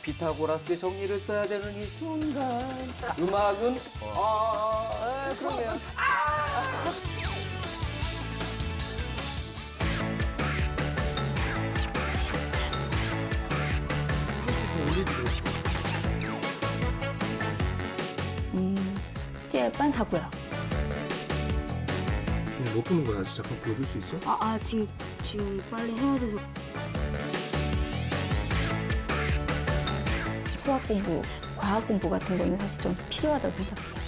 피타고라스의 정리를 써야 되는 이 순간 음악은 그러면 숙제만 하고요. 뭐 푸는 거야? 잠깐 보여줄 수 있어? 지금 빨리 해야 돼서. 수학 공부, 과학 공부 같은 거는 사실 좀 필요하다고 생각해요.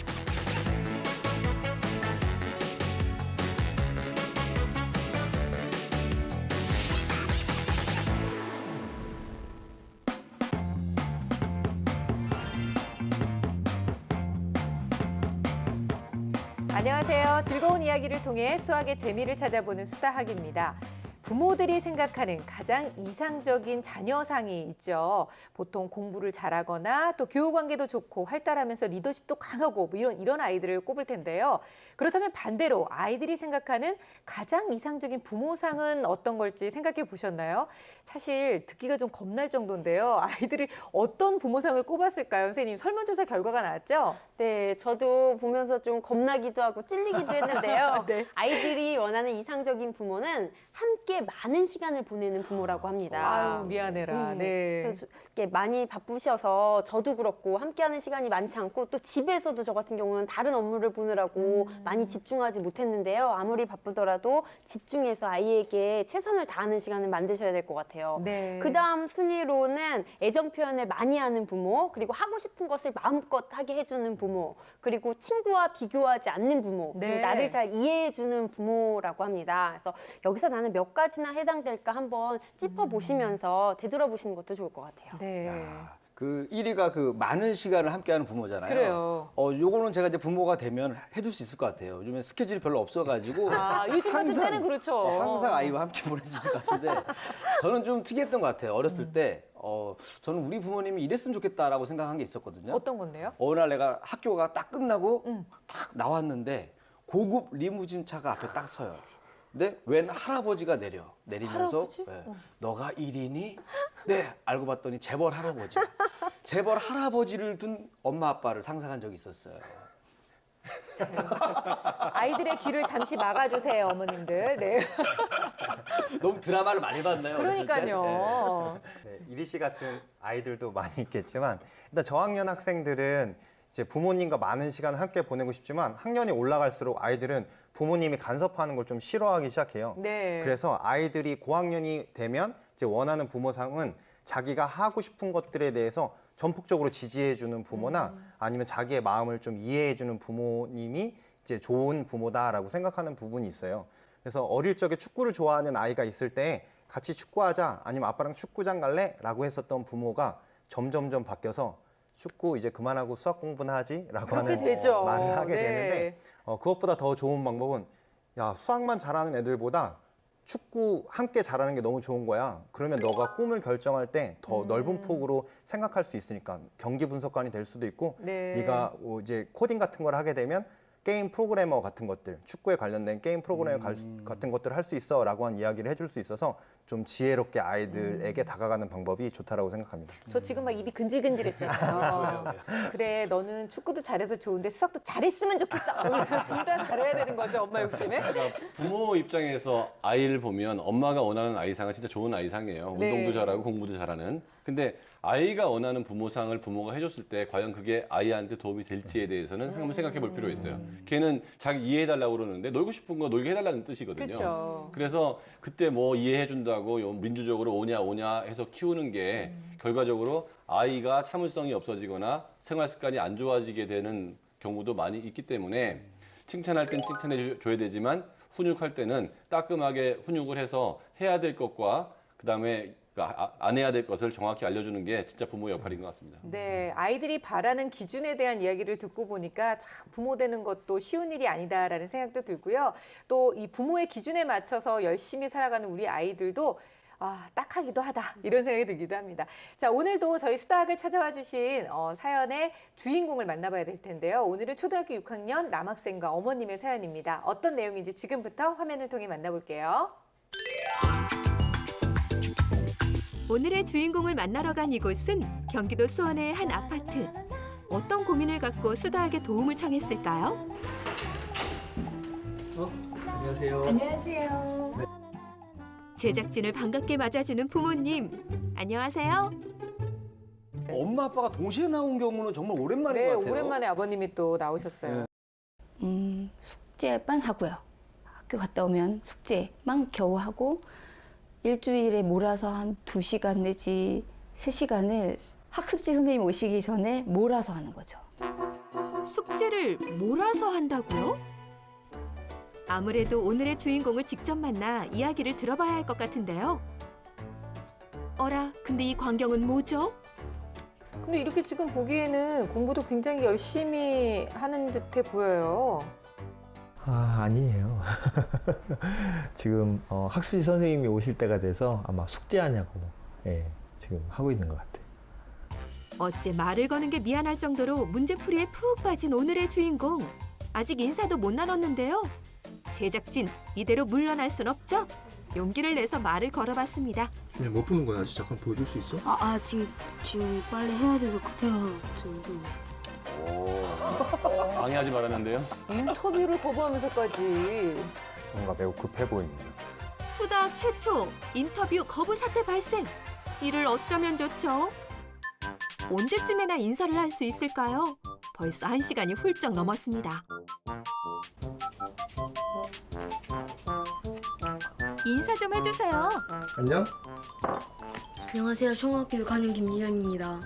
안녕하세요. 즐거운 이야기를 통해 수학의 재미를 찾아보는 수다학입니다. 부모들이 생각하는 가장 이상적인 자녀상이 있죠. 보통 공부를 잘하거나 또 교우 관계도 좋고 활달하면서 리더십도 강하고 뭐 이런 아이들을 꼽을 텐데요. 그렇다면 반대로 아이들이 생각하는 가장 이상적인 부모상은 어떤 걸지 생각해 보셨나요? 사실 듣기가 좀 겁날 정도인데요. 아이들이 어떤 부모상을 꼽았을까요? 선생님, 설문조사 결과가 나왔죠? 네, 저도 보면서 좀 겁나기도 하고 찔리기도 했는데요. 네. 아이들이 원하는 이상적인 부모는 함께 많은 시간을 보내는 부모라고 합니다. 아유, 미안해라. 네. 그래서 이렇게 많이 바쁘셔서 저도 그렇고 함께하는 시간이 많지 않고 또 집에서도 저 같은 경우는 다른 업무를 보느라고 많이 집중하지 못했는데요. 아무리 바쁘더라도 집중해서 아이에게 최선을 다하는 시간을 만드셔야 될 것 같아요. 네. 그다음 순위로는 애정 표현을 많이 하는 부모, 그리고 하고 싶은 것을 마음껏 하게 해주는 부모, 그리고 친구와 비교하지 않는 부모, 그리고 네. 나를 잘 이해해주는 부모라고 합니다. 그래서 여기서 나는 몇 가지나 해당될까 한번 짚어보시면서 되돌아보시는 것도 좋을 것 같아요. 네. 그 1위가 그 많은 시간을 함께하는 부모잖아요. 그래요. 요거는 제가 이제 부모가 되면 해줄 수 있을 것 같아요. 요즘에 스케줄이 별로 없어가지고 요즘 같은 때는 그렇죠. 항상 아이와 함께 보낼 수 있을 것 같은데 저는 좀 특이했던 것 같아요. 어렸을 때 저는 우리 부모님이 이랬으면 좋겠다라고 생각한 게 있었거든요. 어떤 건데요? 어느 날 내가 학교가 딱 끝나고 딱 나왔는데 고급 리무진 차가 앞에 딱 서요. 근데 웬 할아버지가 내리면서 할아버지? 네, 너가 1인이? 네, 알고 봤더니 재벌 할아버지. 재벌 할아버지를 둔 엄마 아빠를 상상한 적이 있었어요. 아이들의 귀를 잠시 막아주세요, 어머님들. 네. 너무 드라마를 많이 봤나요? 어렸을 때? 그러니까요. 네, 이리 씨 같은 아이들도 많이 있겠지만 일단 저학년 학생들은 이제 부모님과 많은 시간을 함께 보내고 싶지만 학년이 올라갈수록 아이들은 부모님이 간섭하는 걸 좀 싫어하기 시작해요. 네. 그래서 아이들이 고학년이 되면 이제 원하는 부모상은 자기가 하고 싶은 것들에 대해서 전폭적으로 지지해주는 부모나 아니면 자기의 마음을 좀 이해해주는 부모님이 이제 좋은 부모다라고 생각하는 부분이 있어요. 그래서 어릴 적에 축구를 좋아하는 아이가 있을 때 같이 축구하자 아니면 아빠랑 축구장 갈래? 라고 했었던 부모가 점점점 바뀌어서 축구 이제 그만하고 수학 공부나 하지? 라고 하는 되죠. 말을 하게 네. 되는데 그것보다 더 좋은 방법은 야, 수학만 잘하는 애들보다 축구 함께 잘하는 게 너무 좋은 거야. 그러면 너가 꿈을 결정할 때 더 넓은 폭으로 생각할 수 있으니까 경기 분석관이 될 수도 있고 네. 네가 이제 코딩 같은 걸 하게 되면 게임 프로그래머 같은 것들, 축구에 관련된 게임 프로그래머 같은 것들을 할 수 있어 라고 한 이야기를 해줄 수 있어서 좀 지혜롭게 아이들에게 다가가는 방법이 좋다라고 생각합니다. 저 지금 막 입이 근질근질했잖아요. 그래, 너는 축구도 잘해서 좋은데 수학도 잘했으면 좋겠어. 둘 다 잘해야 되는 거죠, 엄마 욕심에? 그러니까 부모 입장에서 아이를 보면 엄마가 원하는 아이상은 진짜 좋은 아이상이에요. 네. 운동도 잘하고 공부도 잘하는. 근데 아이가 원하는 부모상을 부모가 해줬을 때 과연 그게 아이한테 도움이 될지에 대해서는 한번 생각해 볼 필요가 있어요. 걔는 자기 이해해달라고 그러는데 놀고 싶은 거 놀게 해달라는 뜻이거든요. 그쵸. 그래서 그때 뭐 이해해준다고 민주적으로 오냐 해서 키우는 게 결과적으로 아이가 참을성이 없어지거나 생활 습관이 안 좋아지게 되는 경우도 많이 있기 때문에 칭찬할 땐 칭찬해 줘야 되지만 훈육할 때는 따끔하게 훈육을 해서 해야 될 것과 그다음에 안 해야 될 것을 정확히 알려주는 게 진짜 부모의 역할인 것 같습니다. 네, 아이들이 바라는 기준에 대한 이야기를 듣고 보니까 참 부모 되는 것도 쉬운 일이 아니다라는 생각도 들고요. 또 이 부모의 기준에 맞춰서 열심히 살아가는 우리 아이들도 딱하기도 하다 이런 생각이 들기도 합니다. 자, 오늘도 저희 수다학을 찾아와 주신 사연의 주인공을 만나봐야 될 텐데요. 오늘은 초등학교 6학년 남학생과 어머님의 사연입니다. 어떤 내용인지 지금부터 화면을 통해 만나볼게요. 오늘의 주인공을 만나러 간 이곳은 경기도 수원의 한 아파트. 어떤 고민을 갖고 수다에게 도움을 청했을까요? 안녕하세요. 제작진을 반갑게 맞아주는 부모님. 안녕하세요. 엄마 아빠가 동시에 나온 경우는 정말 오랜만인 네, 것 같아요. 오랜만에 아버님이 또 나오셨어요. 숙제만 하고요. 학교 갔다 오면 숙제만 겨우 하고 일주일에 몰아서 한 2시간 내지 3시간을 학습지 선생님 오시기 전에 몰아서 하는 거죠. 숙제를 몰아서 한다고요? 아무래도 오늘의 주인공을 직접 만나 이야기를 들어봐야 할 것 같은데요. 어라, 근데 이 광경은 뭐죠? 근데 이렇게 지금 보기에는 공부도 굉장히 열심히 하는 듯해 보여요. 아니에요. 지금 학습지 선생님이 오실 때가 돼서 아마 숙제하냐고 지금 하고 있는 것 같아요. 어째 말을 거는 게 미안할 정도로 문제풀이에 푹 빠진 오늘의 주인공. 아직 인사도 못 나눴는데요. 제작진, 이대로 물러날 순 없죠? 용기를 내서 말을 걸어봤습니다. 그냥 뭐 푸는 거야? 잠깐 보여줄 수 있어? 지금 빨리 해야 돼서 급해요. 방해하지 말았는데요. 인터뷰를 거부하면서까지. 뭔가 매우 급해 보입니다. 수다학 최초 인터뷰 거부 사태 발생. 이를 어쩌면 좋죠? 언제쯤에나 인사를 할 수 있을까요? 벌써 1시간이 훌쩍 넘었습니다. 인사 좀 해주세요. 안녕? 안녕하세요. 중학교 6학년 김진현입니다.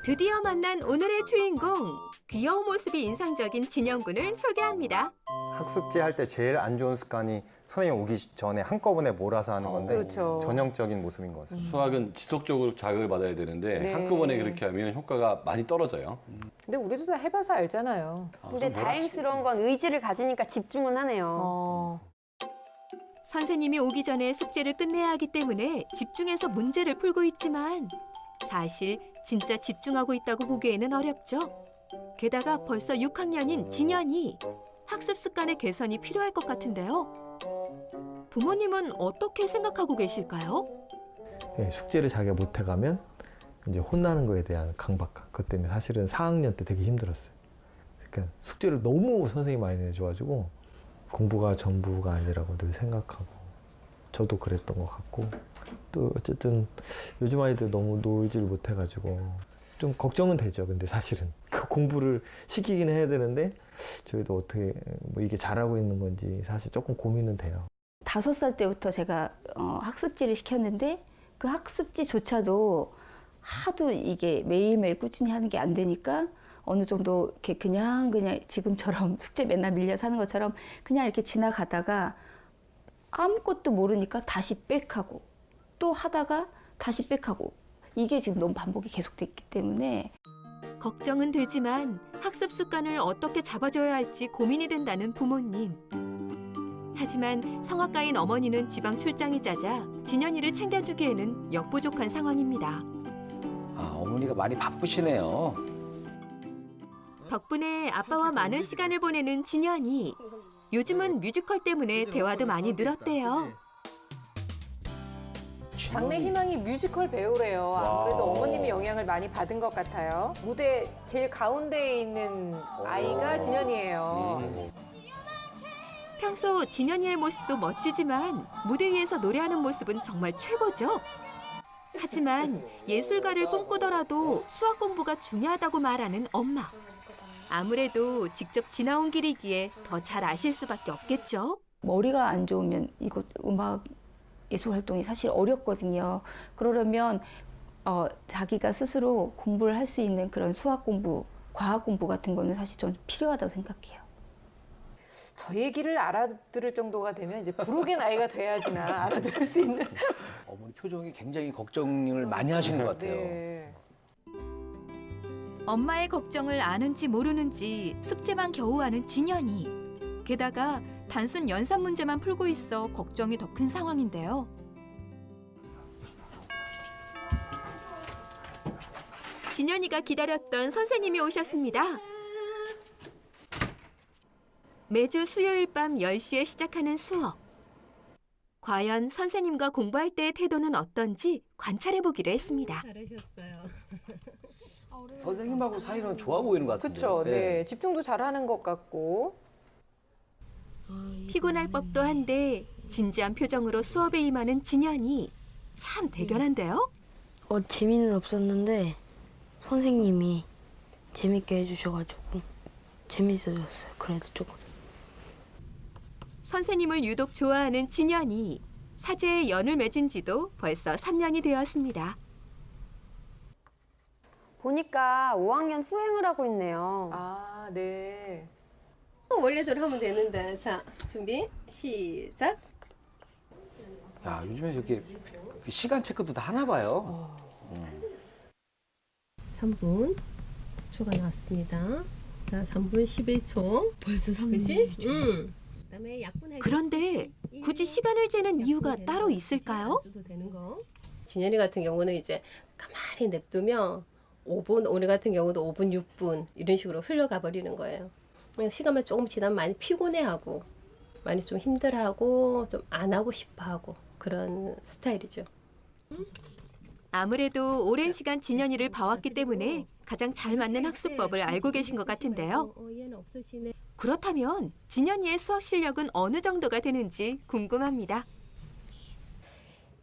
드디어 만난 오늘의 주인공. 귀여운 모습이 인상적인 진영군을 소개합니다. 학습지 할 때 제일 안 좋은 습관이 선생님 오기 전에 한꺼번에 몰아서 하는 건데 그렇죠. 전형적인 모습인 것 같습니다. 수학은 지속적으로 자극을 받아야 되는데 네. 한꺼번에 그렇게 하면 효과가 많이 떨어져요. 근데 우리도 다 해봐서 알잖아요. 근데 다행스러운 건 의지를 가지니까 집중은 하네요. 선생님이 오기 전에 숙제를 끝내야 하기 때문에 집중해서 문제를 풀고 있지만 사실 진짜 집중하고 있다고 보기에는 어렵죠. 게다가 벌써 6학년인 진현이 학습 습관의 개선이 필요할 것 같은데요. 부모님은 어떻게 생각하고 계실까요? 숙제를 자기가 못 해가면 이제 혼나는 거에 대한 강박감. 그것 때문에 사실은 4학년 때 되게 힘들었어요. 그러니까 숙제를 너무 선생님이 많이 내줘가지고 공부가 전부가 아니라고 늘 생각하고 저도 그랬던 것 같고 또 어쨌든 요즘 아이들 너무 놀지를 못해가지고 좀 걱정은 되죠. 근데 사실은 그 공부를 시키긴 해야 되는데 저희도 어떻게 뭐 이게 잘하고 있는 건지 사실 조금 고민은 돼요. 5살 때부터 제가 학습지를 시켰는데 그 학습지조차도 하도 이게 매일매일 꾸준히 하는 게 안 되니까 어느 정도 이렇게 그냥 지금처럼 숙제 맨날 밀려서 하는 것처럼 그냥 이렇게 지나가다가 아무것도 모르니까 다시 백하고 또 하다가 다시 백하고 이게 지금 너무 반복이 계속됐기 때문에 걱정은 되지만 학습 습관을 어떻게 잡아줘야 할지 고민이 된다는 부모님. 하지만 성악가인 어머니는 지방 출장이 잦아 진현이를 챙겨주기에는 역부족한 상황입니다. 어머니가 많이 바쁘시네요. 덕분에 아빠와 많은 시간을 보내는 진현이. 요즘은 뮤지컬 때문에 대화도 많이 늘었대요. 장래 희망이 뮤지컬 배우래요. 아무래도 어머님이 영향을 많이 받은 것 같아요. 무대 제일 가운데에 있는 아이가 진현이에요. 평소 진현이의 모습도 멋지지만 무대 위에서 노래하는 모습은 정말 최고죠. 하지만 예술가를 꿈꾸더라도 수학 공부가 중요하다고 말하는 엄마. 아무래도 직접 지나온 길이기에 더 잘 아실 수밖에 없겠죠. 머리가 안 좋으면 이거 음악 예술 활동이 사실 어렵거든요. 그러려면 자기가 스스로 공부를 할 수 있는 그런 수학 공부, 과학 공부 같은 거는 사실 좀 필요하다고 생각해요. 저 얘기를 알아들을 정도가 되면 이제 부록의 나이가 돼야지나 알아들을 수 있는. 어머니 표정이 굉장히 걱정을 많이 하시는 것 같아요. 네. 엄마의 걱정을 아는지 모르는지 숙제만 겨우 하는 진현이. 게다가 단순 연산 문제만 풀고 있어 걱정이 더 큰 상황인데요. 진현이가 기다렸던 선생님이 오셨습니다. 매주 수요일 밤 10시에 시작하는 수업. 과연 선생님과 공부할 때의 태도는 어떤지 관찰해보기로 했습니다. 잘하셨어요. 선생님하고 사이는 좋아 보이는 것 같은데. 그렇죠. 네. 집중도 잘하는 것 같고. 피곤할 법도 한데 진지한 표정으로 수업에 임하는 진현이 참 대견한데요. 재미는 없었는데 선생님이 재밌게 해주셔가지고 재밌어졌어요. 그래도 조금. 선생님을 유독 좋아하는 진현이 사제에 연을 맺은 지도 벌써 3년이 되었습니다. 보니까 5학년 후행을 하고 있네요. 아, 네. 원래대로 하면 되는데. 자, 준비, 시작. 야, 요즘에 이렇게 시간 체크도 다 하나 봐요. 3분 초가 나왔습니다. 자, 3분 11초. 벌써 3년. 그치? 그다음에 약분 그런데 굳이 시간을 재는 이유가 따로 있을까요? 진현이 같은 경우는 이제 가만히 냅두면 5분, 오늘 같은 경우도 5분, 6분 이런 식으로 흘러가 버리는 거예요. 시간만 조금 지나면 많이 피곤해하고 많이 좀 힘들어하고 좀 안 하고 싶어하고 그런 스타일이죠. 아무래도 오랜 시간 진현이를 봐왔기 때문에 가장 잘 맞는 학습법을 알고 계신 것 같은데요. 얘는 없으시네. 그렇다면 진현이의 수학 실력은 어느 정도가 되는지 궁금합니다.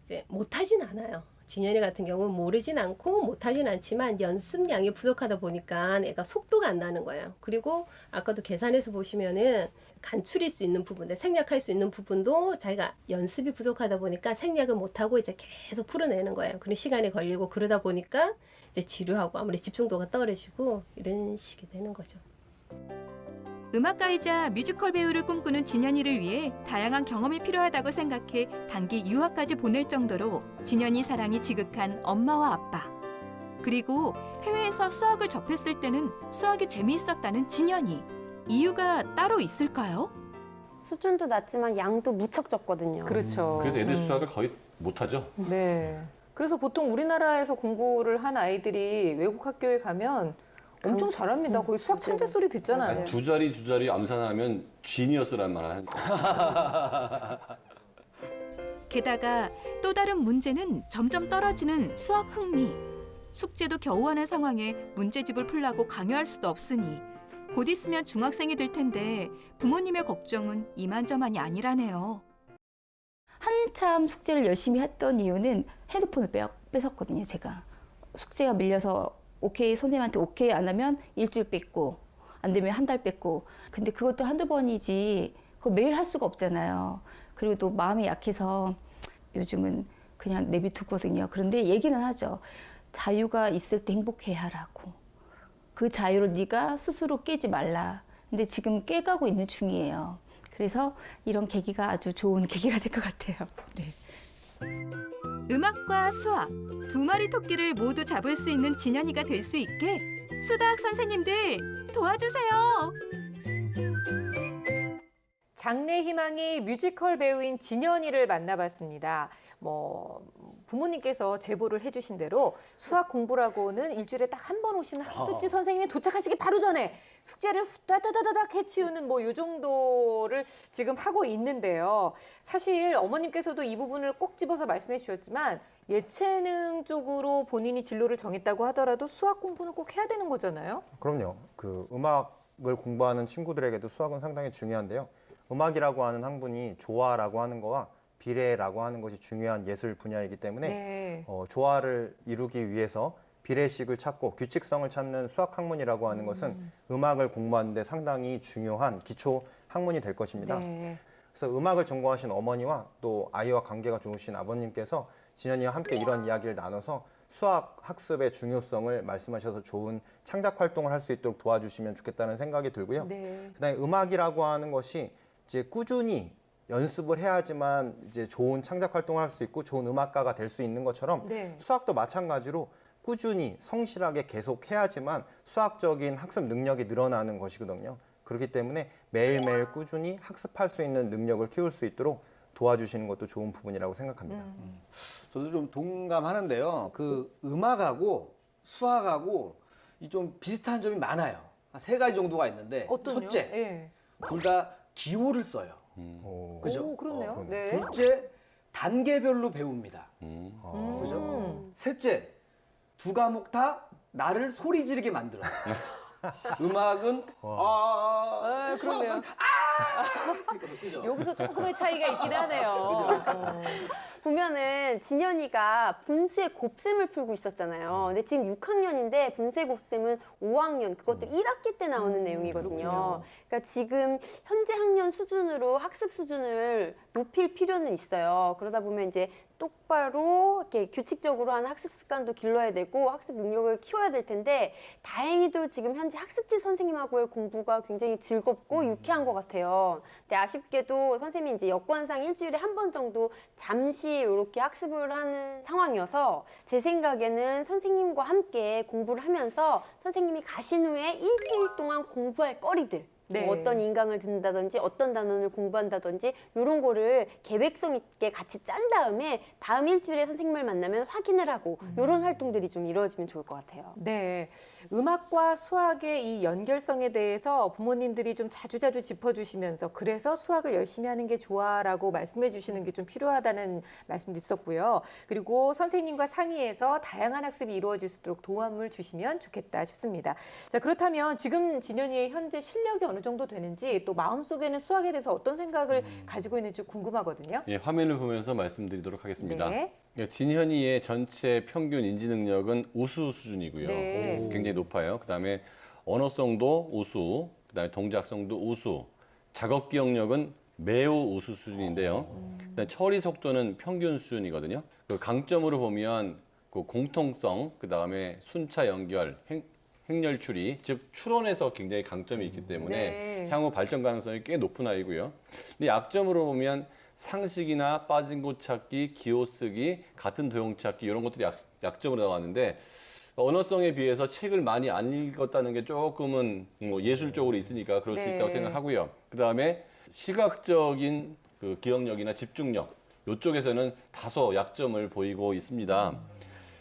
이제 못하진 않아요. 진현이 같은 경우는 모르진 않고 못하진 않지만 연습량이 부족하다 보니까 애가 속도가 안 나는 거예요. 그리고 아까도 계산해서 보시면은 간추릴 수 있는 부분들, 생략할 수 있는 부분도 자기가 연습이 부족하다 보니까 생략을 못하고 이제 계속 풀어내는 거예요. 그런 시간이 걸리고 그러다 보니까 이제 지루하고 아무리 집중도가 떨어지고 이런 식이 되는 거죠. 음악가이자 뮤지컬 배우를 꿈꾸는 진현이를 위해 다양한 경험이 필요하다고 생각해 단기 유학까지 보낼 정도로 진현이 사랑이 지극한 엄마와 아빠. 그리고 해외에서 수학을 접했을 때는 수학이 재미있었다는 진현이. 이유가 따로 있을까요? 수준도 낮지만 양도 무척 적거든요. 그렇죠. 그래서 애들 수학을 거의 못하죠. 네. 그래서 보통 우리나라에서 공부를 한 아이들이 외국 학교에 가면 엄청 잘합니다. 거의 수학 천재 소리 듣잖아요. 두 자리 암산하면 지니어스란 말을 하는 거예요. 게다가 또 다른 문제는 점점 떨어지는 수학 흥미. 숙제도 겨우 하는 상황에 문제집을 풀라고 강요할 수도 없으니 곧 있으면 중학생이 될 텐데 부모님의 걱정은 이만저만이 아니라네요. 한참 숙제를 열심히 했던 이유는 핸드폰을 뺏었거든요, 제가. 숙제가 밀려서 오케이, 선생님한테 오케이 안 하면 일주일 뺏고, 안 되면 한 달 뺏고. 근데 그것도 한두 번이지, 그걸 매일 할 수가 없잖아요. 그리고 또 마음이 약해서 요즘은 그냥 내비두거든요. 그런데 얘기는 하죠. 자유가 있을 때 행복해야 하라고. 그 자유를 네가 스스로 깨지 말라. 근데 지금 깨가고 있는 중이에요. 그래서 이런 계기가 아주 좋은 계기가 될 것 같아요. 네. 음악과 수학, 두 마리 토끼를 모두 잡을 수 있는 진현이가 될 수 있게 수다학 선생님들 도와주세요. 장래 희망이 뮤지컬 배우인 진현이를 만나봤습니다. 부모님께서 제보를 해주신 대로 수학 공부라고는 일주일에 딱 한 번 오시는 학습지 선생님이 도착하시기 바로 전에 숙제를 후다다다닥 해치우는 요 정도를 지금 하고 있는데요. 사실 어머님께서도 이 부분을 꼭 집어서 말씀해 주셨지만 예체능 쪽으로 본인이 진로를 정했다고 하더라도 수학 공부는 꼭 해야 되는 거잖아요. 그럼요. 그 음악을 공부하는 친구들에게도 수학은 상당히 중요한데요. 음악이라고 하는 학문이 조화라고 하는 거와 비례라고 하는 것이 중요한 예술 분야이기 때문에 네. 조화를 이루기 위해서 비례식을 찾고 규칙성을 찾는 수학 학문이라고 하는 것은 음악을 공부하는 데 상당히 중요한 기초 학문이 될 것입니다. 네. 그래서 음악을 전공하신 어머니와 또 아이와 관계가 좋으신 아버님께서 진현이와 함께 이런 이야기를 나눠서 수학 학습의 중요성을 말씀하셔서 좋은 창작 활동을 할 수 있도록 도와주시면 좋겠다는 생각이 들고요. 네. 그다음에 음악이라고 하는 것이 이제 꾸준히 연습을 해야지만 이제 좋은 창작 활동을 할 수 있고 좋은 음악가가 될 수 있는 것처럼 네. 수학도 마찬가지로 꾸준히 성실하게 계속 해야지만 수학적인 학습 능력이 늘어나는 것이거든요. 그렇기 때문에 매일매일 꾸준히 학습할 수 있는 능력을 키울 수 있도록 도와주시는 것도 좋은 부분이라고 생각합니다. 저도 좀 동감하는데요. 그 음악하고 수학하고 이 좀 비슷한 점이 많아요. 한 3가지 정도가 있는데 어떤요? 첫째, 예. 둘 다 기호를 써요. 그죠? 오, 그렇네요. 네. 둘째, 단계별로 배웁니다. 그죠? 셋째, 2과목 다 나를 소리 지르게 만들어요. 음악은 그러네요. 수학은 그죠? 여기서 조금의 차이가 있긴 하네요. 보면은 진현이가 분수의 곱셈을 풀고 있었잖아요. 근데 지금 6학년인데 분수의 곱셈은 5학년, 그것도 1학기 때 나오는 내용이거든요. 그러니까 지금 현재 학년 수준으로 학습 수준을 높일 필요는 있어요. 그러다 보면 이제 똑바로 이렇게 규칙적으로 하는 학습 습관도 길러야 되고 학습 능력을 키워야 될 텐데 다행히도 지금 현재 학습지 선생님하고의 공부가 굉장히 즐겁고 유쾌한 것 같아요. 근데 아쉽게도 선생님이 이제 여건상 일주일에 한 번 정도 잠시 이렇게 학습을 하는 상황이어서 제 생각에는 선생님과 함께 공부를 하면서 선생님이 가신 후에 일주일 동안 공부할 거리들 네. 뭐 어떤 인강을 듣는다든지 어떤 단원을 공부한다든지 이런 거를 계획성 있게 같이 짠 다음에 다음 일주일에 선생님을 만나면 확인을 하고 이런 활동들이 좀 이루어지면 좋을 것 같아요. 네. 음악과 수학의 이 연결성에 대해서 부모님들이 좀 자주자주 짚어주시면서 그래서 수학을 열심히 하는 게 좋아라고 말씀해 주시는 게 좀 필요하다는 말씀도 있었고요. 그리고 선생님과 상의해서 다양한 학습이 이루어질 수 있도록 도움을 주시면 좋겠다 싶습니다. 자, 그렇다면 지금 진현이의 현재 실력이 어느 정도 되는지 또 마음속에는 수학에 대해서 어떤 생각을 가지고 있는지 궁금하거든요. 예, 화면을 보면서 말씀드리도록 하겠습니다. 네. 예, 진현이의 전체 평균 인지 능력은 우수 수준이고요. 네. 굉장히 높아요. 그다음에 언어성도 우수, 그다음에 동작성도 우수, 작업 기억력은 매우 우수 수준인데요. 그다음에 처리 속도는 평균 수준이거든요. 그 강점으로 보면 그 공통성, 그다음에 순차 연결, 행렬 추리, 즉 추론에서 굉장히 강점이 있기 때문에 네. 향후 발전 가능성이 꽤 높은 아이고요. 근데 약점으로 보면 상식이나 빠진 곳 찾기, 기호 쓰기, 같은 도형 찾기 이런 것들이 약점으로 나왔는데 언어성에 비해서 책을 많이 안 읽었다는 게 조금은 뭐 예술적으로 있으니까 그럴 수 네. 있다고 생각하고요. 그다음에 시각적인 그 기억력이나 집중력 이쪽에서는 다소 약점을 보이고 있습니다.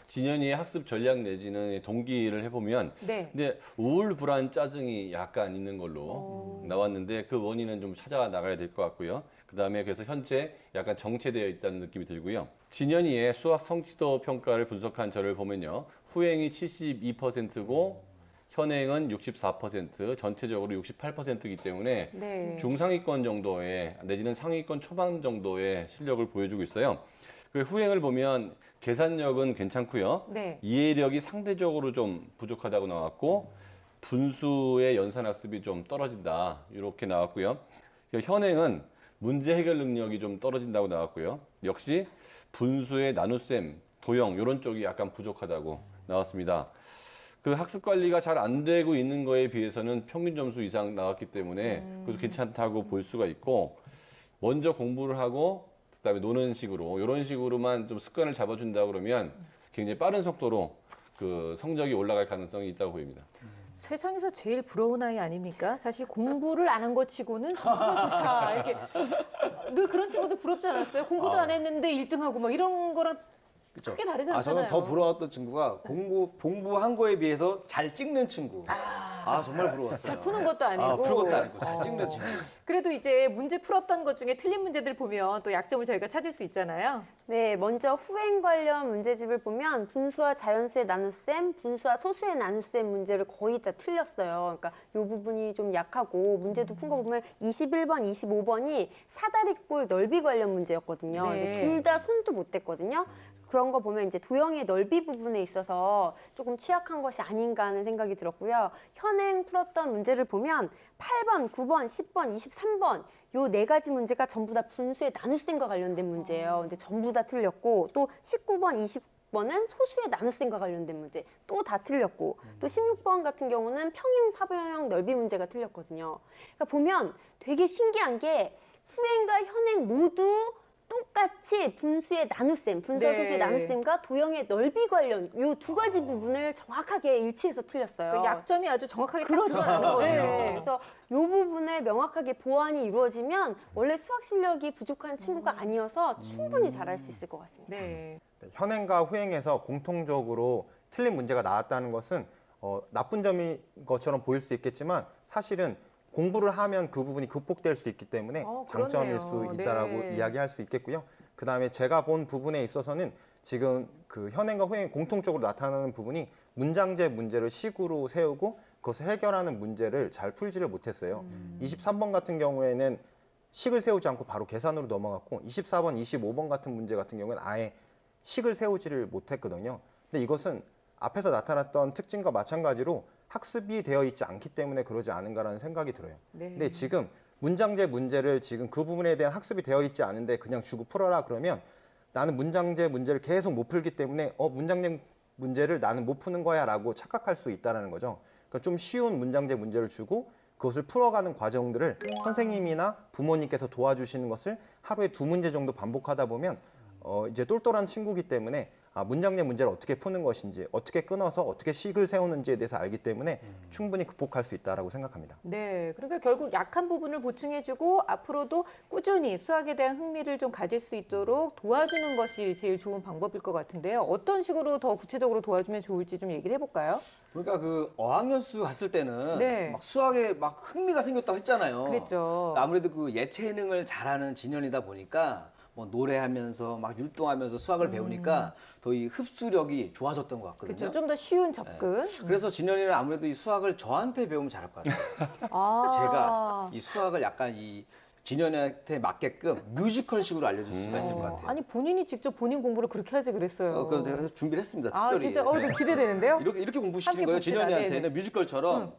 진현이의 학습 전략 내지는 동기를 해보면 네. 근데 우울, 불안, 짜증이 약간 있는 걸로 나왔는데 그 원인은 좀 찾아 나가야 될 것 같고요. 그다음에 그래서 현재 약간 정체되어 있다는 느낌이 들고요. 진현이의 수학 성취도 평가를 분석한 저를 보면요. 후행이 72%고 현행은 64%, 전체적으로 68%이기 때문에 네. 중상위권 정도의 내지는 상위권 초반 정도의 실력을 보여주고 있어요. 그 후행을 보면 계산력은 괜찮고요. 네. 이해력이 상대적으로 좀 부족하다고 나왔고 분수의 연산학습이 좀 떨어진다 이렇게 나왔고요. 현행은 문제 해결 능력이 좀 떨어진다고 나왔고요. 역시 분수의 나눗셈, 도형 이런 쪽이 약간 부족하다고 나왔습니다. 그 학습 관리가 잘 안 되고 있는 거에 비해서는 평균 점수 이상 나왔기 때문에 그래도 괜찮다고 볼 수가 있고 먼저 공부를 하고 그다음에 노는 식으로 이런 식으로만 좀 습관을 잡아준다 그러면 굉장히 빠른 속도로 그 성적이 올라갈 가능성이 있다고 보입니다. 세상에서 제일 부러운 아이 아닙니까? 사실 공부를 안 한 것 치고는 점수가 좋다. 이렇게 늘 그런 친구들 부럽지 않았어요? 공부도 안 했는데 1등하고 막 이런 거랑 그쵸? 크게 다르지 않잖아요. 저는 더 부러웠던 친구가 공부한 거에 비해서 잘 찍는 친구. 정말 부러웠어요. 잘 푸는 것도 아니고. 푸는 것도 아니고 잘 찍는 친구. 그래도 이제 문제 풀었던 것 중에 틀린 문제들 보면 또 약점을 저희가 찾을 수 있잖아요. 네, 먼저 후행 관련 문제집을 보면 분수와 자연수의 나눗셈, 분수와 소수의 나눗셈 문제를 거의 다 틀렸어요. 그러니까 이 부분이 좀 약하고 문제도 푼 거 보면 21번, 25번이 사다리꼴 넓이 관련 문제였거든요. 네. 둘 다 손도 못 댔거든요. 그런 거 보면 이제 도형의 넓이 부분에 있어서 조금 취약한 것이 아닌가 하는 생각이 들었고요. 현행 풀었던 문제를 보면 8번, 9번, 10번, 23번 요 네 가지 문제가 전부 다 분수의 나눗셈과 관련된 문제예요. 근데 전부 다 틀렸고 또 19번, 20번은 소수의 나눗셈과 관련된 문제 또 다 틀렸고 또 16번 같은 경우는 평행 사변형 넓이 문제가 틀렸거든요. 그러니까 보면 되게 신기한 게 후행과 현행 모두 똑같이 분수의 나눗셈, 분수와 네. 소수의 나눗셈과 도형의 넓이 관련 이 두 가지 부분을 정확하게 일치해서 틀렸어요. 그 약점이 아주 정확하게 딱 그렇죠. 드러나는 거예요. 네. 그래서 이 부분을 명확하게 보완이 이루어지면 원래 수학 실력이 부족한 친구가 아니어서 충분히 잘할 수 있을 것 같습니다. 네. 현행과 후행에서 공통적으로 틀린 문제가 나왔다는 것은 나쁜 점인 것처럼 보일 수 있겠지만 사실은 공부를 하면 그 부분이 극복될 수 있기 때문에 장점일 수 그렇네요. 있다라고 네. 이야기할 수 있겠고요. 그다음에 제가 본 부분에 있어서는 지금 그 현행과 후행 공통적으로 나타나는 부분이 문장제 문제를 식으로 세우고 그것을 해결하는 문제를 잘 풀지를 못했어요. 23번 같은 경우에는 식을 세우지 않고 바로 계산으로 넘어갔고 24번, 25번 같은 문제 같은 경우는 아예 식을 세우지를 못했거든요. 근데 이것은 앞에서 나타났던 특징과 마찬가지로 학습이 되어 있지 않기 때문에 그러지 않은가라는 생각이 들어요. 네. 근데 지금 문장제 문제를 지금 그 부분에 대한 학습이 되어 있지 않은데 그냥 주고 풀어라 그러면 나는 문장제 문제를 계속 못 풀기 때문에 문장제 문제를 나는 못 푸는 거야 라고 착각할 수 있다는 거죠. 그러니까 좀 쉬운 문장제 문제를 주고 그것을 풀어가는 과정들을 선생님이나 부모님께서 도와주시는 것을 하루에 2문제 정도 반복하다 보면 이제 똘똘한 친구기 때문에 문장제 문제를 어떻게 푸는 것인지, 어떻게 끊어서 어떻게 식을 세우는지에 대해서 알기 때문에 충분히 극복할 수 있다라고 생각합니다. 네, 그러니까 결국 약한 부분을 보충해주고 앞으로도 꾸준히 수학에 대한 흥미를 좀 가질 수 있도록 도와주는 것이 제일 좋은 방법일 것 같은데요. 어떤 식으로 더 구체적으로 도와주면 좋을지 좀 얘기를 해볼까요? 그러니까 그 어학연수 갔을 때는 네. 막 수학에 막 흥미가 생겼다고 했잖아요. 그랬죠. 아무래도 그 예체능을 잘하는 진현이다 보니까 뭐 노래하면서 막 율동하면서 수학을 배우니까 더 이 흡수력이 좋아졌던 것 같거든요. 그렇죠. 좀 더 쉬운 접근. 그래서 진현이는 아무래도 이 수학을 저한테 배우면 잘할 것 같아요. 제가 이 수학을 약간 이 진현이한테 맞게끔 뮤지컬식으로 알려줄 수가 있을 것 같아요. 아니 본인이 직접 본인 공부를 그렇게 하지 그랬어요. 그래서 제가 준비를 했습니다. 아 특별히. 진짜 근데 기대되는데요? 이렇게 공부시키는 함께 거예요. 봅시다. 진현이한테는 네네. 뮤지컬처럼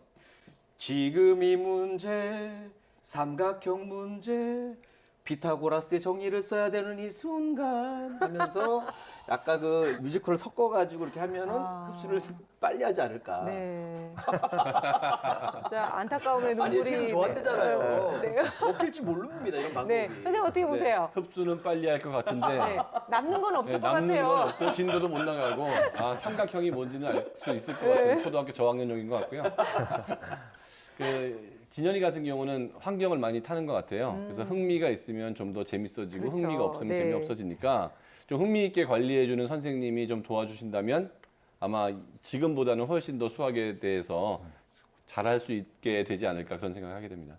지금 이 문제 삼각형 문제 피타고라스의 정리를 써야 되는 이 순간 하면서 약간 그 뮤지컬을 섞어가지고 이렇게 하면은 흡수를 빨리 하지 않을까. 네. 진짜 안타까움의 아니 눈물이. 지금 저한테잖아요. 네. 먹힐지 모릅니다 이런 방법이. 네. 선생님 어떻게 보세요? 흡수는 빨리 할 것 같은데 네. 남는 건 없을 것 남는 건 같아요. 없고 진도도 못 나가고 삼각형이 뭔지는 알 수 있을 것 네. 같은 초등학교 저학년용인 것 같고요. 진현이 같은 경우는 환경을 많이 타는 것 같아요. 그래서 흥미가 있으면 좀 더 재밌어지고 그렇죠. 흥미가 없으면 네. 재미없어지니까 좀 흥미 있게 관리해주는 선생님이 좀 도와주신다면 아마 지금보다는 훨씬 더 수학에 대해서 잘할 수 있게 되지 않을까 그런 생각을 하게 됩니다.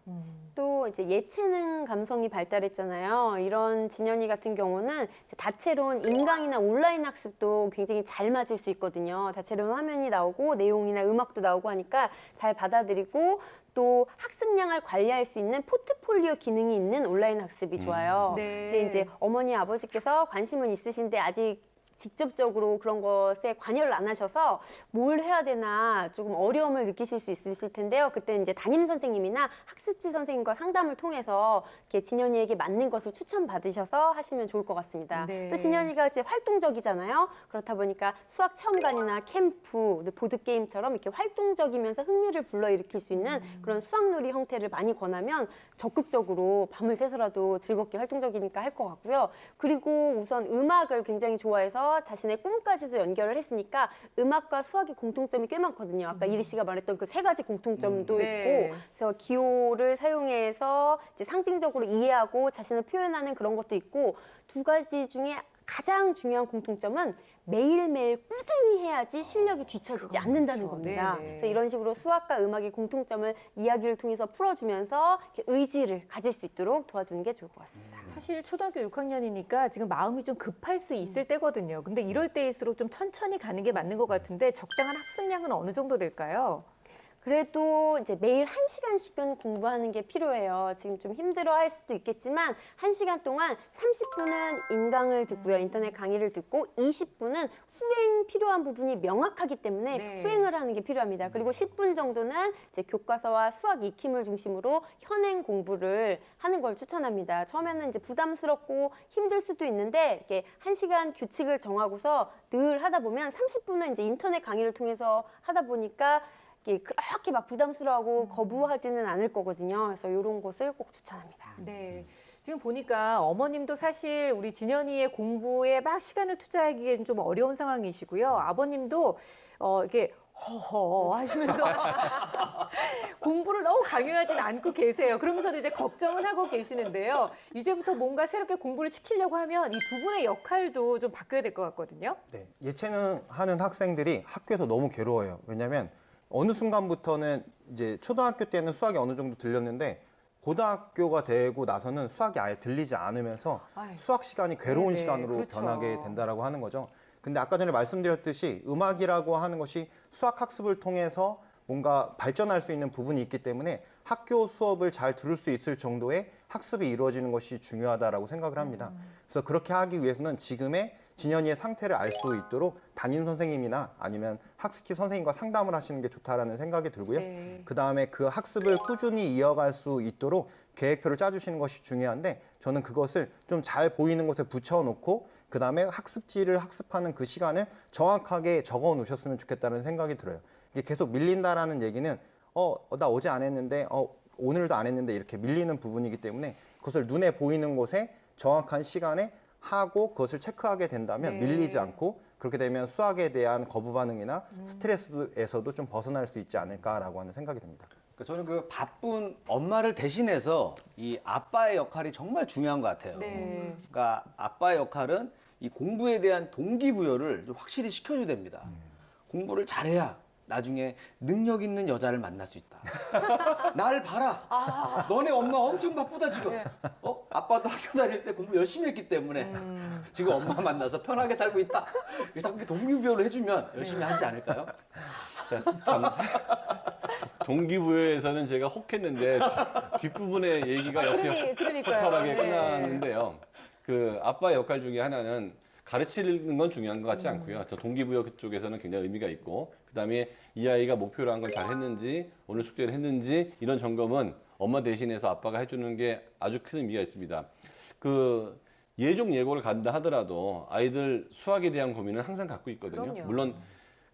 또 이제 예체능 감성이 발달했잖아요. 이런 진현이 같은 경우는 이제 다채로운 인강이나 온라인 학습도 굉장히 잘 맞을 수 있거든요. 다채로운 화면이 나오고 내용이나 음악도 나오고 하니까 잘 받아들이고 또 학습량을 관리할 수 있는 포트폴리오 기능이 있는 온라인 학습이 좋아요. 네. 근데 이제 어머니 아버지께서 관심은 있으신데 아직 직접적으로 그런 것에 관여를 안 하셔서 뭘 해야 되나 조금 어려움을 느끼실 수 있으실 텐데요. 그때 이제 담임 선생님이나 학습지 선생님과 상담을 통해서 이렇게 진현이에게 맞는 것을 추천받으셔서 하시면 좋을 것 같습니다. 네. 또 진현이가 이제 활동적이잖아요. 그렇다 보니까 수학 체험관이나 캠프, 보드게임처럼 이렇게 활동적이면서 흥미를 불러일으킬 수 있는 그런 수학놀이 형태를 많이 권하면 적극적으로 밤을 새서라도 즐겁게 활동적이니까 할 것 같고요. 그리고 우선 음악을 굉장히 좋아해서 자신의 꿈까지도 연결을 했으니까 음악과 수학의 공통점이 꽤 많거든요. 아까 이리 씨가 말했던 그 3가지 공통점도 네. 있고, 그래서 기호를 사용해서 이제 상징적으로 이해하고 자신을 표현하는 그런 것도 있고, 2가지 중에 가장 중요한 공통점은 매일매일 꾸준히 해야지 실력이 뒤처지지 않는다는 겁니다. 네네. 그래서 이런 식으로 수학과 음악의 공통점을 이야기를 통해서 풀어주면서 이렇게 의지를 가질 수 있도록 도와주는 게 좋을 것 같습니다. 사실 초등학교 6학년이니까 지금 마음이 좀 급할 수 있을 때거든요. 근데 이럴 때일수록 좀 천천히 가는 게 맞는 것 같은데 적당한 학습량은 어느 정도 될까요? 그래도 이제 매일 1시간씩은 공부하는 게 필요해요. 지금 좀 힘들어할 수도 있겠지만 1시간 동안 30분은 인강을 듣고요. 인터넷 강의를 듣고 20분은 후행 필요한 부분이 명확하기 때문에 네. 후행을 하는 게 필요합니다. 그리고 10분 정도는 이제 교과서와 수학 익힘을 중심으로 현행 공부를 하는 걸 추천합니다. 처음에는 이제 부담스럽고 힘들 수도 있는데 이렇게 1시간 규칙을 정하고서 늘 하다 보면 30분은 이제 인터넷 강의를 통해서 하다 보니까 그렇게 막 부담스러워하고 거부하지는 않을 거거든요. 그래서 이런 것을 꼭 추천합니다. 네. 지금 보니까 어머님도 사실 우리 진현이의 공부에 막 시간을 투자하기엔 좀 어려운 상황이시고요. 아버님도 이렇게 허허 하시면서 공부를 너무 강요하진 않고 계세요. 그러면서도 이제 걱정은 하고 계시는데요. 이제부터 뭔가 새롭게 공부를 시키려고 하면 이 2분의 역할도 좀 바뀌어야 될 것 같거든요. 네, 예체능 하는 학생들이 학교에서 너무 괴로워요. 왜냐하면 어느 순간부터는 이제 초등학교 때는 수학이 어느 정도 들렸는데 고등학교가 되고 나서는 수학이 아예 들리지 않으면서 아유. 수학 시간이 괴로운 네네, 시간으로 그렇죠. 변하게 된다라고 하는 거죠. 근데 아까 전에 말씀드렸듯이 음악이라고 하는 것이 수학 학습을 통해서 뭔가 발전할 수 있는 부분이 있기 때문에 학교 수업을 잘 들을 수 있을 정도의 학습이 이루어지는 것이 중요하다라고 생각을 합니다. 그래서 그렇게 하기 위해서는 지금의 진현이의 상태를 알 수 있도록 담임 선생님이나 아니면 학습지 선생님과 상담을 하시는 게 좋다라는 생각이 들고요. 네. 그 다음에 그 학습을 꾸준히 이어갈 수 있도록 계획표를 짜주시는 것이 중요한데 저는 그것을 좀 잘 보이는 곳에 붙여놓고 그 다음에 학습지를 학습하는 그 시간을 정확하게 적어 놓으셨으면 좋겠다는 생각이 들어요. 이게 계속 밀린다라는 얘기는 나 어제 안 했는데 오늘도 안 했는데 이렇게 밀리는 부분이기 때문에 그것을 눈에 보이는 곳에 정확한 시간에 하고 그것을 체크하게 된다면 네. 밀리지 않고 그렇게 되면 수학에 대한 거부 반응이나 스트레스에서도 좀 벗어날 수 있지 않을까라고 하는 생각이 듭니다. 그러니까 저는 그 바쁜 엄마를 대신해서 이 아빠의 역할이 정말 중요한 것 같아요. 네. 그러니까 아빠의 역할은 이 공부에 대한 동기부여를 좀 확실히 시켜줘야 됩니다. 공부를 잘해야 나중에 능력 있는 여자를 만날 수 있다. 날 봐라. 너네 엄마 엄청 바쁘다 지금. 네. 아빠도 학교 다닐 때 공부 열심히 했기 때문에 지금 엄마 만나서 편하게 살고 있다. 그래서 그렇게 동기부여를 해주면 열심히 하지 않을까요? 동기부여에서는 제가 혹했는데 뒷부분의 얘기가 역시 그러니까요. 허탈하게 네. 끝나는데요. 그 아빠의 역할 중에 하나는 가르치는 건 중요한 것 같지 않고요. 저 동기부여 쪽에서는 굉장히 의미가 있고 그다음에 이 아이가 목표로 한 걸 잘 했는지 오늘 숙제를 했는지 이런 점검은 엄마 대신해서 아빠가 해주는 게 아주 큰 의미가 있습니다. 그 예종 예고를 간다 하더라도 아이들 수학에 대한 고민은 항상 갖고 있거든요. 그럼요. 물론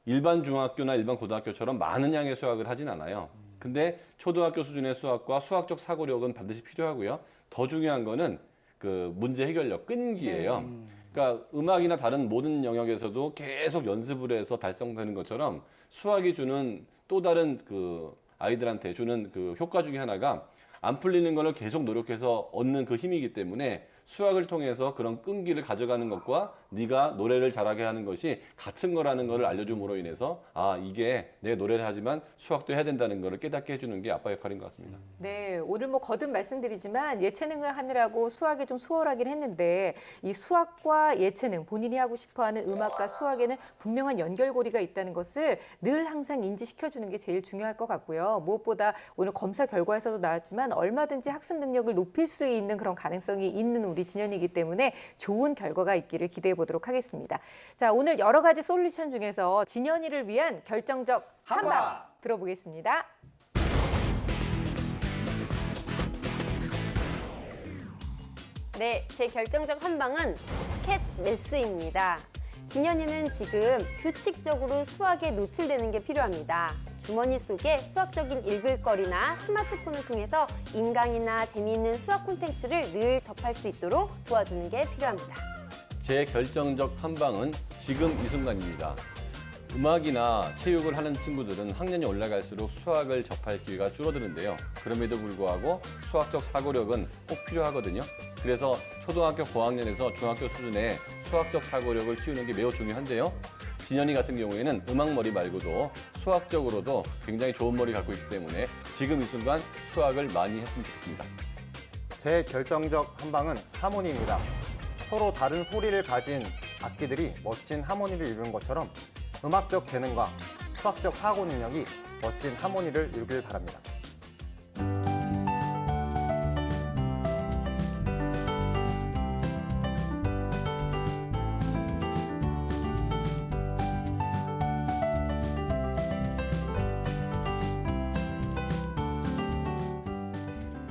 일반 중학교나 일반 고등학교처럼 많은 양의 수학을 하진 않아요. 근데 초등학교 수준의 수학과 수학적 사고력은 반드시 필요하고요. 더 중요한 거는 그 문제 해결력, 끈기예요. 그러니까 음악이나 다른 모든 영역에서도 계속 연습을 해서 달성되는 것처럼 수학이 주는 또 다른 그 아이들한테 주는 그 효과 중에 하나가 안 풀리는 거를 계속 노력해서 얻는 그 힘이기 때문에 수학을 통해서 그런 끈기를 가져가는 것과 네가 노래를 잘하게 하는 것이 같은 거라는 거를 알려줌으로 인해서 이게 내 노래를 하지만 수학도 해야 된다는 거를 깨닫게 해주는 게 아빠 역할인 것 같습니다. 네, 오늘 뭐 거듭 말씀드리지만 예체능을 하느라고 수학이 좀 수월하긴 했는데 이 수학과 예체능, 본인이 하고 싶어하는 음악과 수학에는 분명한 연결고리가 있다는 것을 늘 항상 인지시켜주는 게 제일 중요할 것 같고요. 무엇보다 오늘 검사 결과에서도 나왔지만 얼마든지 학습 능력을 높일 수 있는 그런 가능성이 있는 우리 진현이기 때문에 좋은 결과가 있기를 기대해 보도록 하겠습니다. 자, 오늘 여러 가지 솔루션 중에서 진현이를 위한 결정적 한방 들어보겠습니다. 네, 제 결정적 한방은 캣 매스입니다. 진현이는 지금 규칙적으로 수학에 노출되는 게 필요합니다. 주머니 속에 수학적인 읽을거리나 스마트폰을 통해서 인강이나 재미있는 수학 콘텐츠를 늘 접할 수 있도록 도와주는 게 필요합니다. 제 결정적 한방은 지금 이 순간입니다. 음악이나 체육을 하는 친구들은 학년이 올라갈수록 수학을 접할 기회가 줄어드는데요. 그럼에도 불구하고 수학적 사고력은 꼭 필요하거든요. 그래서 초등학교 고학년에서 중학교 수준의 수학적 사고력을 키우는 게 매우 중요한데요. 진현이 같은 경우에는 음악머리 말고도 수학적으로도 굉장히 좋은 머리 갖고 있기 때문에 지금 이 순간 수학을 많이 했으면 좋겠습니다. 제 결정적 한방은 하모니입니다. 서로 다른 소리를 가진 악기들이 멋진 하모니를 이루는 것처럼 음악적 재능과 수학적 사고 능력이 멋진 하모니를 이루길 바랍니다.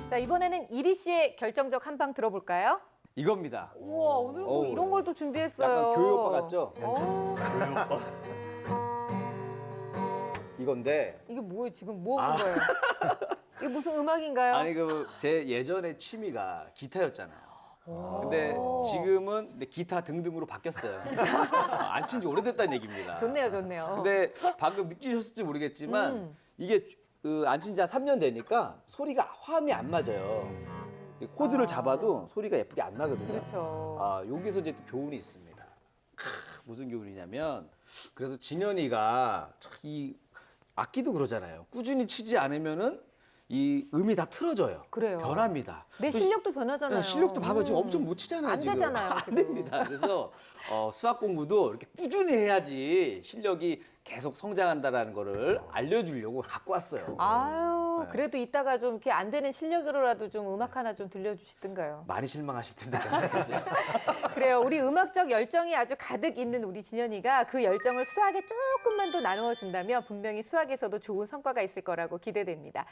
자, 이번에는 이리 씨의 결정적 한방 들어볼까요? 이겁니다. 우와, 오늘 뭐 어우, 이런 걸 또 준비했어요. 약간 교회 오빠 같죠? 이건데 이게 뭐예요? 지금 뭐 하는 거예요? 이게 무슨 음악인가요? 아니 그 제 예전에 취미가 기타였잖아요. 근데 지금은 근데 기타 등등으로 바뀌었어요. 안 친 지 오래됐다는 얘기입니다. 좋네요, 좋네요. 근데 방금 느끼셨을지 모르겠지만 이게 안 친 지 한 3년 되니까 소리가 화음이 안 맞아요. 코드를 잡아도 소리가 예쁘게 안 나거든요. 그렇죠. 여기서 이제 또 교훈이 있습니다. 무슨 교훈이냐면 그래서 진현이가 이 악기도 그러잖아요. 꾸준히 치지 않으면은 이 음이 다 틀어져요. 그래요. 변합니다. 내 실력도 변하잖아요. 실력도 봐봐 지금 엄청 못 치잖아요. 안 지금. 되잖아요, 안 지금. 됩니다. 그래서 수학 공부도 이렇게 꾸준히 해야지 실력이 계속 성장한다라는 거를 알려주려고 갖고 왔어요. 아유, 네. 그래도 이따가 좀 이렇게 안 되는 실력으로라도 좀 음악 하나 좀 들려주시든가요. 많이 실망하실 텐데 괜찮겠어요. 그래요. 우리 음악적 열정이 아주 가득 있는 우리 진현이가 그 열정을 수학에 조금만 더 나누어 준다면 분명히 수학에서도 좋은 성과가 있을 거라고 기대됩니다.